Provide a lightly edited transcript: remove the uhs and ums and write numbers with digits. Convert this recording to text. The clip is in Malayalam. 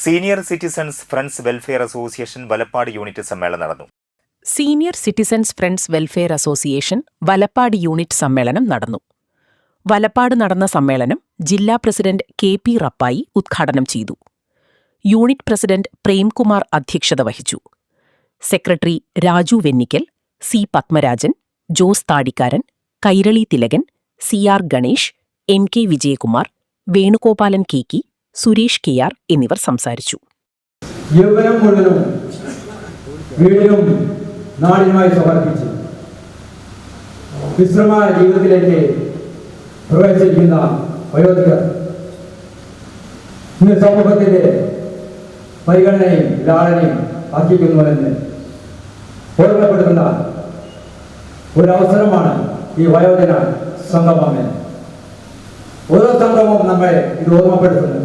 Senior citizens friends welfare association Valappad unit സമ്മേളനം നടന്നു. Senior citizens friends welfare association Valappad unit സമ്മേളനം നടന്നു. വലപ്പാട് നടന്ന സമ്മേളനം ജില്ലാ പ്രസിഡന്റ് കെ.പി. റപ്പായി ഉദ്ഘാടനം ചെയ്തു. യൂണിറ്റ് പ്രസിഡന്റ് പ്രേംകുമാർ അധ്യക്ഷത വഹിച്ചു. Secretary Raju Vennikkal, C. Padmarajan, Jose Thadikkaran, Kairali Thilakan, C R. Ganesh, M K. Vijayakumar, Venugopalan കെ.കി., സുരേഷ് കെ.ആർ. എന്നിവർ സംസാരിച്ചു. യൗവനം മുഴുവനും വീടിനും നാടിനുമായി സമർപ്പിച്ച് വിശ്രമ ജീവിതത്തിലേക്ക് പ്രവേശിക്കുന്ന വയോധികർ ഇന്ന് സമൂഹത്തിന്റെ പരിഗണനയും ലാളനയും അർഹിക്കുന്നുവെന്ന് ഓർമ്മപ്പെടുത്തുന്ന ഒരവസരമാണ് ഈ വയോജന സംഗമം. ഓരോ സംഗമവും നമ്മെ ഇത് ഓർമ്മപ്പെടുത്തുന്നു.